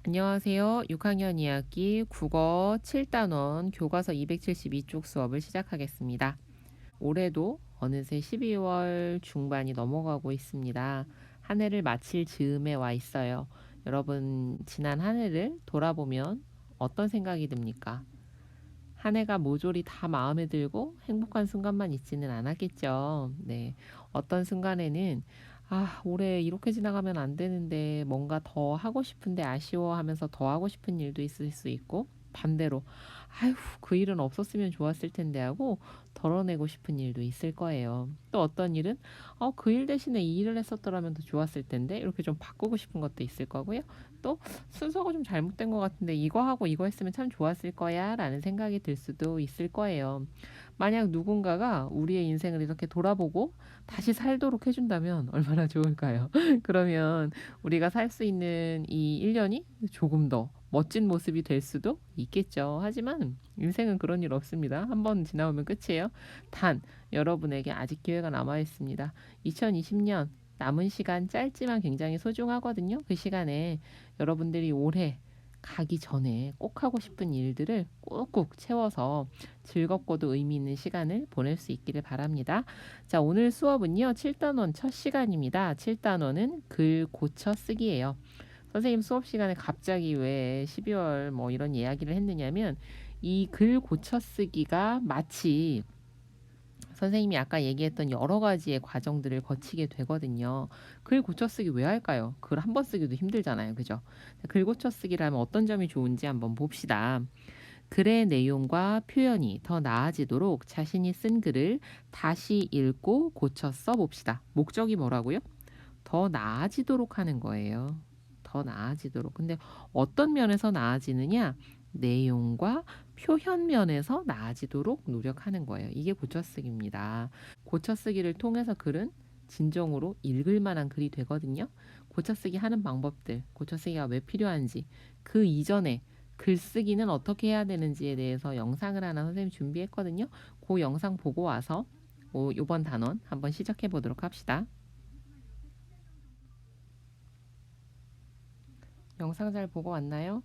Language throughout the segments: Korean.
안녕하세요. 6학년 2학기 국어 7단원 교과서 272쪽 수업을 시작하겠습니다. 올해도 어느새 12월 중반이 넘어가고 있습니다. 한 해를 마칠 즈음에 와 있어요. 여러분, 지난 한 해를 돌아보면 어떤 생각이 듭니까? 한 해가 모조리 다 마음에 들고 행복한 순간만 있지는 않았겠죠. 네. 어떤 순간에는 올해 이렇게 지나가면 안 되는데 뭔가 더 하고 싶은데 아쉬워하면서 더 하고 싶은 일도 있을 수 있고, 반대로 아휴, 그 일은 없었으면 좋았을 텐데 하고 덜어내고 싶은 일도 있을 거예요. 또 어떤 일은 그 일 대신에 이 일을 했었더라면 더 좋았을 텐데 이렇게 좀 바꾸고 싶은 것도 있을 거고요. 또 순서가 좀 잘못된 것 같은데 이거 하고 이거 했으면 참 좋았을 거야 라는 생각이 들 수도 있을 거예요. 만약 누군가가 우리의 인생을 이렇게 돌아보고 다시 살도록 해준다면 얼마나 좋을까요? 그러면 우리가 살 수 있는 이 1년이 조금 더 멋진 모습이 될 수도 있겠죠. 하지만 인생은 그런 일 없습니다. 한번 지나오면 끝이에요. 단 여러분에게 아직 기회가 남아 있습니다. 2020년 남은 시간 짧지만 굉장히 소중하거든요. 그 시간에 여러분들이 올해 가기 전에 꼭 하고 싶은 일들을 꾹꾹 채워서 즐겁고도 의미 있는 시간을 보낼 수 있기를 바랍니다. 자, 오늘 수업은요, 7단원 첫 시간입니다. 7단원은 글 고쳐 쓰기예요. 선생님 수업 시간에 갑자기 왜 12월 뭐 이런 이야기를 했느냐면, 이 글 고쳐 쓰기가 마치 선생님이 아까 얘기했던 여러 가지의 과정들을 거치게 되거든요. 글 고쳐 쓰기 왜 할까요? 글 한 번 쓰기도 힘들잖아요. 그죠? 글 고쳐 쓰기라면 어떤 점이 좋은지 한번 봅시다. 글의 내용과 표현이 더 나아지도록 자신이 쓴 글을 다시 읽고 고쳐 써봅시다. 목적이 뭐라고요? 더 나아지도록 하는 거예요. 더 나아지도록. 근데 어떤 면에서 나아지느냐? 내용과 표현 면에서 나아지도록 노력하는 거예요. 이게 고쳐쓰기입니다. 고쳐쓰기를 통해서 글은 진정으로 읽을 만한 글이 되거든요. 고쳐쓰기 하는 방법들, 고쳐쓰기가 왜 필요한지, 그 이전에 글쓰기는 어떻게 해야 되는지에 대해서 영상을 하나 선생님 준비했거든요. 그 영상 보고 와서 이번 단원 한번 시작해 보도록 합시다. 영상 잘 보고 왔나요?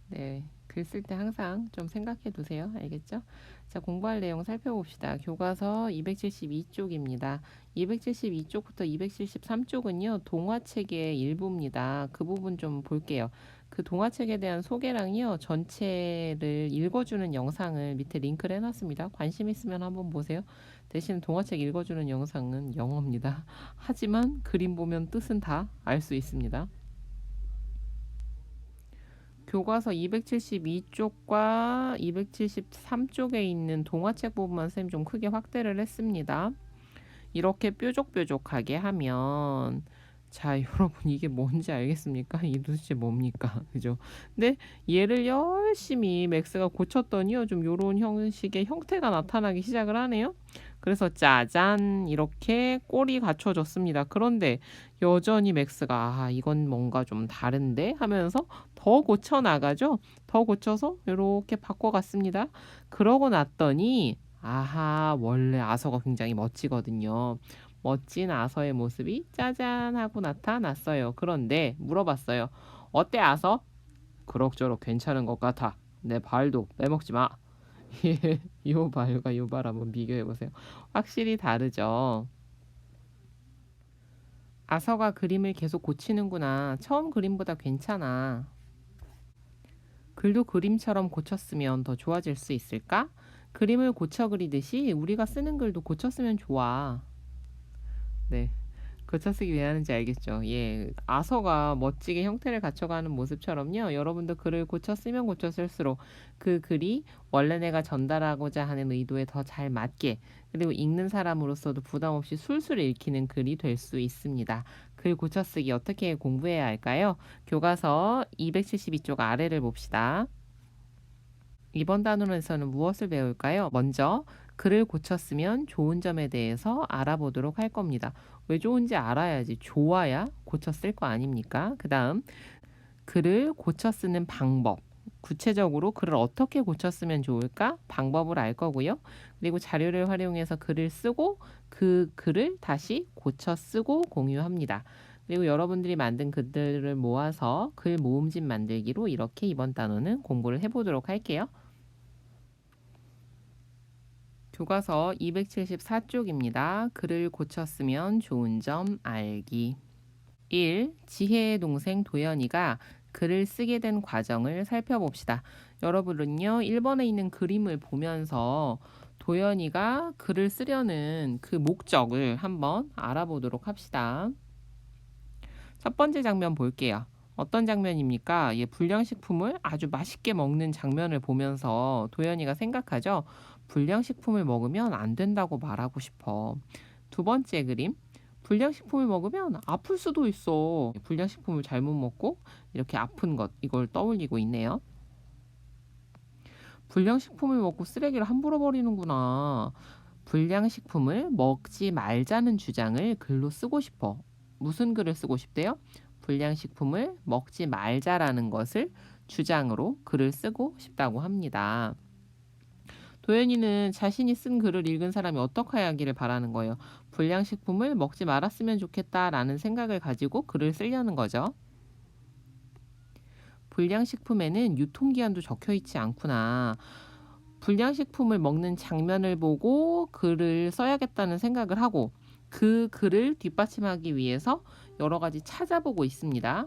네. 글 쓸 때 항상 좀 생각해 두세요. 알겠죠? 자, 공부할 내용 살펴봅시다. 교과서 272쪽입니다. 272쪽부터 273쪽은요, 동화책의 일부입니다. 그 부분 좀 볼게요. 그 동화책에 대한 소개랑요, 전체를 읽어주는 영상을 밑에 링크를 해놨습니다. 관심 있으면 한번 보세요. 대신 동화책 읽어주는 영상은 영어입니다. 하지만 그림 보면 뜻은 다 알 수 있습니다. 교과서 272쪽과 273쪽에 있는 동화책 부분만 쌤 좀 크게 확대를 했습니다. 이렇게 뾰족뾰족하게 하면 자, 여러분 이게 뭔지 알겠습니까? 이 도대체 뭡니까? 그죠? 근데 얘를 열심히 맥스가 고쳤더니요. 좀 요런 형식의 형태가 나타나기 시작을 하네요. 그래서 짜잔 이렇게 꼴이 갖춰졌습니다. 그런데 여전히 맥스가 이건 뭔가 좀 다른데 하면서 더 고쳐 나가죠. 더 고쳐서 이렇게 바꿔갔습니다. 그러고 났더니 원래 아서가 굉장히 멋지거든요. 멋진 아서의 모습이 짜잔 하고 나타났어요. 그런데 물어봤어요. 어때 아서? 그럭저럭 괜찮은 것 같아. 내 발도 빼먹지 마. 요 발과 요 발 한번 비교해 보세요. 확실히 다르죠. 아서가 그림을 계속 고치는구나. 처음 그림보다 괜찮아. 글도 그림처럼 고쳤으면 더 좋아질 수 있을까? 그림을 고쳐 그리듯이 우리가 쓰는 글도 고쳐 쓰면 좋아. 네. 고쳐쓰기 왜 하는지 알겠죠? 예. 아서가 멋지게 형태를 갖춰가는 모습처럼요. 여러분도 글을 고쳐 쓰면 고쳐 쓸수록 그 글이 원래 내가 전달하고자 하는 의도에 더 잘 맞게, 그리고 읽는 사람으로서도 부담 없이 술술 읽히는 글이 될 수 있습니다. 글 고쳐쓰기 어떻게 공부해야 할까요? 교과서 272쪽 아래를 봅시다. 이번 단원에서는 무엇을 배울까요? 먼저 글을 고쳤으면 좋은 점에 대해서 알아보도록 할 겁니다. 왜 좋은지 알아야지 좋아야 고쳐 쓸 거 아닙니까? 그 다음 글을 고쳐 쓰는 방법, 구체적으로 글을 어떻게 고쳐 쓰면 좋을까? 방법을 알 거고요. 그리고 자료를 활용해서 글을 쓰고 그 글을 다시 고쳐 쓰고 공유합니다. 그리고 여러분들이 만든 글들을 모아서 글 모음집 만들기로 이렇게 이번 단원은 공부를 해보도록 할게요. 교과서 274쪽입니다. 글을 고쳤으면 좋은 점 알기. 1. 지혜의 동생 도연이가 글을 쓰게 된 과정을 살펴봅시다. 여러분은요, 1번에 있는 그림을 보면서 도연이가 글을 쓰려는 그 목적을 한번 알아보도록 합시다. 첫 번째 장면 볼게요. 어떤 장면입니까? 불량식품을 아주 맛있게 먹는 장면을 보면서 도연이가 생각하죠. 불량식품을 먹으면 안 된다고 말하고 싶어. 두 번째 그림. 불량식품을 먹으면 아플 수도 있어. 불량식품을 잘못 먹고 이렇게 아픈 것, 이걸 떠올리고 있네요. 불량식품을 먹고 쓰레기를 함부로 버리는구나. 불량식품을 먹지 말자는 주장을 글로 쓰고 싶어. 무슨 글을 쓰고 싶대요? 불량식품을 먹지 말자라는 것을 주장으로 글을 쓰고 싶다고 합니다. 도연이는 자신이 쓴 글을 읽은 사람이 어떻게 하기를 바라는 거예요. 불량식품을 먹지 말았으면 좋겠다라는 생각을 가지고 글을 쓰려는 거죠. 불량식품에는 유통기한도 적혀 있지 않구나. 불량식품을 먹는 장면을 보고 글을 써야겠다는 생각을 하고 그 글을 뒷받침하기 위해서 여러 가지 찾아보고 있습니다.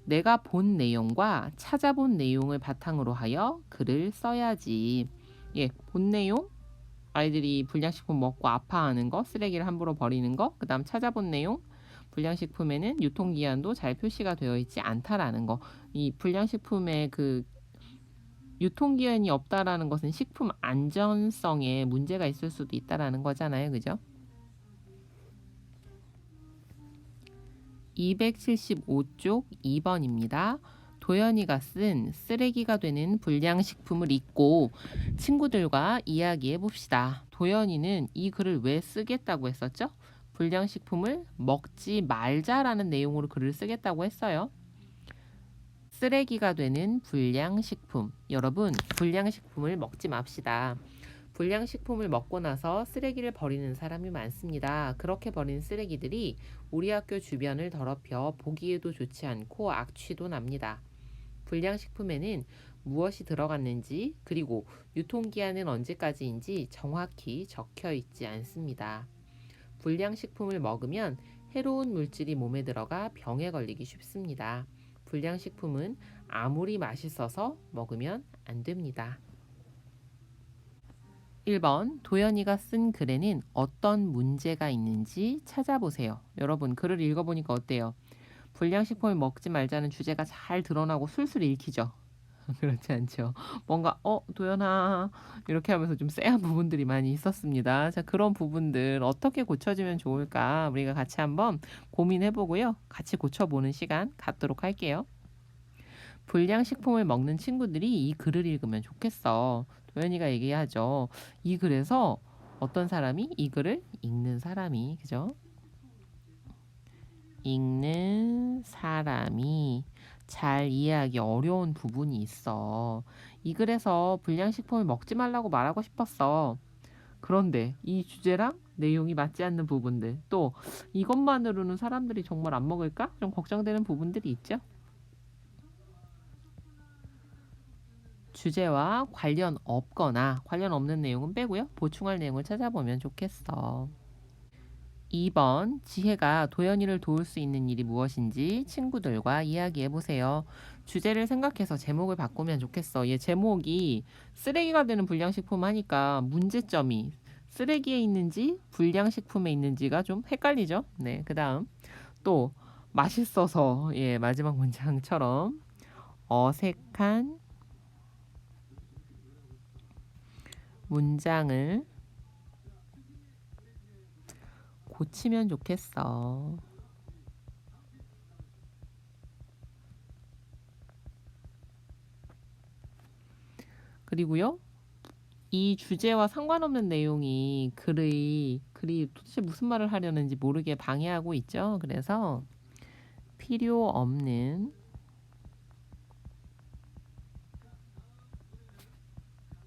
내가 본 내용과 찾아본 내용을 바탕으로 하여 글을 써야지. 본 내용, 아이들이 불량식품 먹고 아파하는 거, 쓰레기를 함부로 버리는 거, 그 다음 찾아본 내용, 불량식품에는 유통기한도 잘 표시가 되어 있지 않다라는 거. 이 불량식품의 그 유통기한이 없다라는 것은 식품 안전성에 문제가 있을 수도 있다라는 거잖아요. 그죠? 275쪽 2번입니다. 도연이가 쓴 쓰레기가 되는 불량식품을 읽고 친구들과 이야기해 봅시다. 도연이는 이 글을 왜 쓰겠다고 했었죠? 불량식품을 먹지 말자라는 내용으로 글을 쓰겠다고 했어요. 쓰레기가 되는 불량식품. 여러분, 불량식품을 먹지 맙시다. 불량식품을 먹고 나서 쓰레기를 버리는 사람이 많습니다. 그렇게 버린 쓰레기들이 우리 학교 주변을 더럽혀 보기에도 좋지 않고 악취도 납니다. 불량식품에는 무엇이 들어갔는지 그리고 유통기한은 언제까지인지 정확히 적혀 있지 않습니다. 불량식품을 먹으면 해로운 물질이 몸에 들어가 병에 걸리기 쉽습니다. 불량식품은 아무리 맛있어서 먹으면 안 됩니다. 1번 도연이가 쓴 글에는 어떤 문제가 있는지 찾아보세요. 여러분 글을 읽어보니까 어때요? 불량식품을 먹지 말자는 주제가 잘 드러나고 술술 읽히죠? 그렇지 않죠. 뭔가 도연아 이렇게 하면서 좀 쎄한 부분들이 많이 있었습니다. 자, 그런 부분들 어떻게 고쳐지면 좋을까 우리가 같이 한번 고민해보고요. 같이 고쳐보는 시간 갖도록 할게요. 불량식품을 먹는 친구들이 이 글을 읽으면 좋겠어. 도연이가 얘기하죠. 이 글에서 어떤 사람이 이 글을 읽는 사람이 그죠? 읽는 사람이 잘 이해하기 어려운 부분이 있어. 이 글에서 불량식품을 먹지 말라고 말하고 싶었어. 그런데 이 주제랑 내용이 맞지 않는 부분들 또 이것만으로는 사람들이 정말 안 먹을까? 좀 걱정되는 부분들이 있죠. 주제와 관련 없거나 관련 없는 내용은 빼고요. 보충할 내용을 찾아보면 좋겠어. 2번 지혜가 도연이를 도울 수 있는 일이 무엇인지 친구들과 이야기해보세요. 주제를 생각해서 제목을 바꾸면 좋겠어. 얘 제목이 쓰레기가 되는 불량식품 하니까 문제점이 쓰레기에 있는지 불량식품에 있는지가 좀 헷갈리죠. 네, 그 다음 또 맛있어서 마지막 문장처럼 어색한 문장을 고치면 좋겠어. 그리고요. 이 주제와 상관없는 내용이 글이 도대체 무슨 말을 하려는지 모르게 방해하고 있죠. 그래서 필요 없는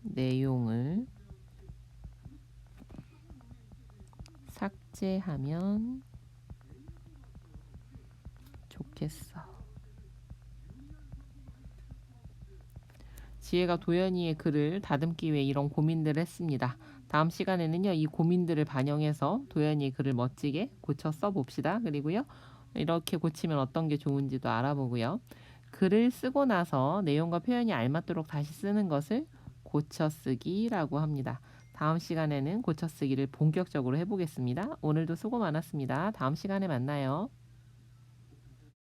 내용을 삭제하면 좋겠어. 지혜가 도연이의 글을 다듬기 위해 이런 고민들을 했습니다. 다음 시간에는요, 이 고민들을 반영해서 도연이의 글을 멋지게 고쳐 써봅시다. 그리고요, 이렇게 고치면 어떤 게 좋은지도 알아보고요. 글을 쓰고 나서 내용과 표현이 알맞도록 다시 쓰는 것을 고쳐쓰기라고 합니다. 다음 시간에는 고쳐쓰기를 본격적으로 해보겠습니다. 오늘도 수고 많았습니다. 다음 시간에 만나요.